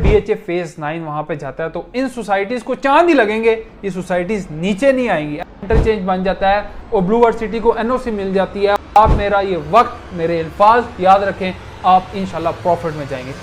DHA phase 9 वहां पे जाता है तो इन सोसाइटीज को चांद ही लगेंगे, ये सोसाइटीज नीचे नहीं आएंगी, इंटरचेंज बन जाता है और ब्लू वर्ल्ड सिटी को NOC मिल जाती है। आप मेरा ये वक्त, मेरे अल्फाज याद रखें, आप इंशाल्लाह प्रॉफिट में जाएंगे।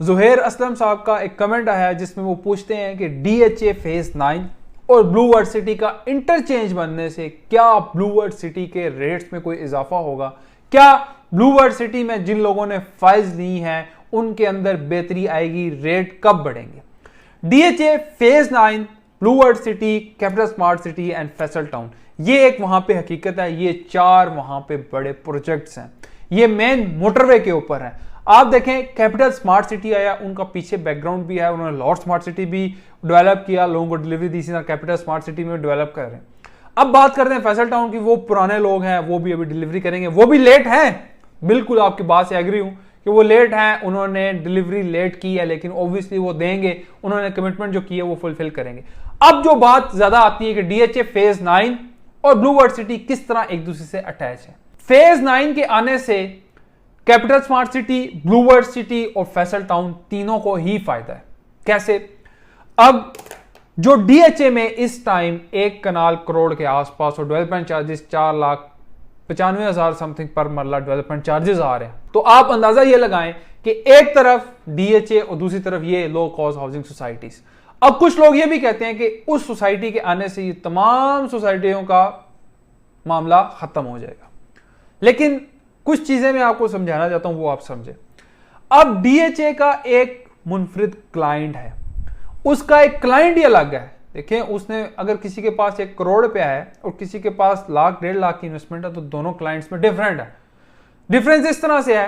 जुहैर असलम साहब का एक कमेंट आया है जिसमें वो पूछते हैं कि DHA फेज 9 और ब्लू वर्ल्ड सिटी का इंटरचेंज बनने से क्या ब्लू वर्ल्ड सिटी के रेट्स में कोई इजाफा होगा, क्या ब्लू वर्ल्ड सिटी में जिन लोगों ने फाइज ली हैं उनके अंदर बेहतरी आएगी, रेट कब बढ़ेंगे। DHA phase 9, blue world city, capital smart city and Faisal town, ये एक वहां पे हकीकत है, ये 4 वहां पे बड़े प्रोजेक्ट्स हैं, ये मेन मोटरवे के ऊपर है। आप देखें कैपिटल स्मार्ट सिटी आया, उनका पीछे बैकग्राउंड भी है, उन्होंने लॉर्ड स्मार्ट सिटी भी डेवलप किया, लोगों को डिलीवरी दी, इसी तरह कैपिटल स्मार्ट सिटी में डेवलप कर रहे हैं। अब बात करते हैं फैसल टाउन की, वो पुराने लोग हैं, वो भी अभी डिलीवरी करेंगे, वो भी लेट हैं, बिल्कुल आपकी बात से एग्री हूं कि वो लेट हैं, उन्होंने डिलीवरी लेट की है, लेकिन ऑब्वियसली वो देंगे, उन्होंने कमिटमेंट जो की है वो फुलफिल करेंगे। अब जो बात ज्यादा आती है कि DHA फेज 9 और ब्लू वर्ल्ड सिटी किस तरह एक दूसरे से अटैच है। फेज 9 के आने से capital smart city, blue world city और फैसल टाउन तीनों को ही फायदा है। कैसे? अब जो DHA में इस टाइम 1 कनाल करोड़ के आसपास और डेवलपमेंट चार्जेस 4,95,000 समथिंग पर मरला डेवलपमेंट चार्जेस आ रहे हैं, तो आप अंदाजा ये लगाएं कि एक तरफ DHA और दूसरी तरफ ये लो कॉस्ट हाउसिंग सोसाइटीज। अब कुछ लोग ये भी कहते हैं कि उस सोसाइटी के आने से ये तमाम सोसाइटियों का मामला खत्म हो जाएगा, लेकिन कुछ चीजें मैं आपको समझाना चाहता हूं, वो आप समझे। अब DHA का एक मुनफरिद क्लाइंट है, उसका एक क्लाइंट ही अलग है। देखें, उसने अगर किसी के पास 1 करोड़ रुपया है और किसी के पास लाख 1.5 लाख की इन्वेस्टमेंट है, तो दोनों क्लाइंट्स में डिफरेंट है। डिफरेंस इस तरह से है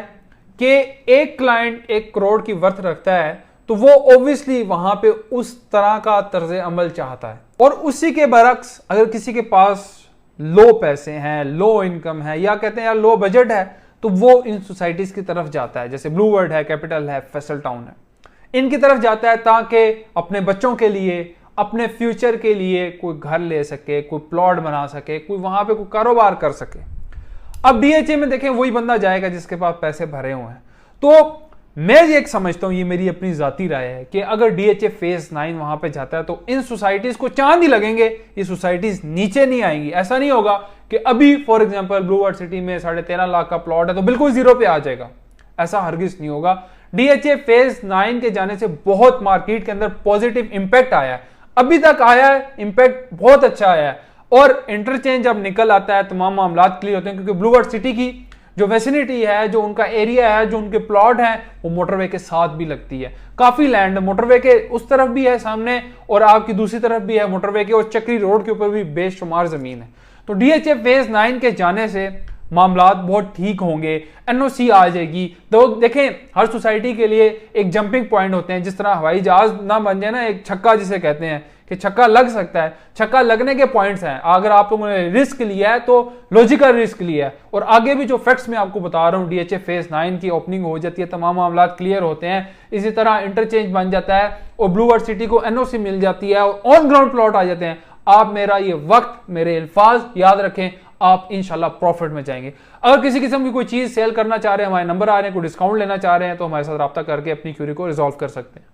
कि एक क्लाइंट 1 करोड़ की वर्थ रखता है तो वो ऑब्वियसली वहां पे उस तरह का तर्ज अमल चाहता है, और उसी के बरक्स अगर किसी के पास लो पैसे हैं, लो इनकम है, या कहते हैं यार लो बजट है, तो वो इन सोसाइटीज की तरफ जाता है, जैसे ब्लू वर्ल्ड है, कैपिटल है, फैसल टाउन है, इनकी तरफ जाता है ताकि अपने बच्चों के लिए, अपने फ्यूचर के लिए कोई घर ले सके, कोई प्लॉट बना सके, कोई वहां पे कोई कारोबार कर सके। अब DHA में देखें वही बंदा जाएगा जिसके पास पैसे भरे हुए हैं। तो मैं ये एक समझता हूं, ये मेरी अपनी जाती राय है कि अगर DHA फेज 9 वहां पे जाता है तो इन सोसाइटीज को चांद ही लगेंगे, ये सोसाइटीज नीचे नहीं आएंगी। ऐसा नहीं होगा कि अभी for example blue world city में 13.5 लाख का प्लॉट है तो बिल्कुल जीरो पे आ जाएगा, ऐसा हरगिज नहीं होगा। DHA फेज 9 के जाने से बहुत मार्केट के अंदर पॉजिटिव इंपैक्ट आया है, अभी तक आया है, इंपैक्ट बहुत अच्छा आया है, और इंटरचेंज जब निकल आता है तमाम मामला क्लियर होते हैं, क्योंकि ब्लू वर्ल्ड सिटी की जो वेसिनिटी है, जो उनका एरिया है, जो उनके प्लॉट हैं, वो मोटरवे के साथ भी लगती है। काफी लैंड मोटरवे के उस तरफ भी है सामने और आपकी दूसरी तरफ भी है मोटरवे के, और चक्री रोड के ऊपर भी बेशुमार जमीन है। तो DHA फेज 9 के जाने से मामलात बहुत ठीक होंगे, NOC आ जाएगी। तो देखें, हर सोसाइटी के लिए एक जंपिंग पॉइंट होते हैं, जिस तरह हवाई जहाज ना बन जाए ना, एक छक्का जिसे कहते हैं कि छक्का लग सकता है, छक्का लगने के पॉइंट्स हैं। अगर आप लोगों ने रिस्क लिया है तो लॉजिकल रिस्क लिया है, और आगे भी जो फैक्ट्स मैं आपको बता रहा हूँ, DHA फेज 9 की ओपनिंग हो जाती है, तमाम मामला क्लियर होते हैं, इसी तरह इंटरचेंज बन जाता है और ब्लू वर्ल्ड सिटी को NOC मिल जाती है और ऑन ग्राउंड प्लॉट आ जाते हैं। आप मेरा ये वक्त, मेरे अल्फाज याद रखें, आप इंशाल्लाह प्रॉफिट में जाएंगे। अगर किसी किस्म की कोई चीज सेल करना चाह रहे हैं, हमारे नंबर आ रहे हैं, कोई डिस्काउंट लेना चाह रहे हैं, तो हमारे साथ रब्ता करके अपनी क्यूरी को रिजॉल्व कर सकते हैं।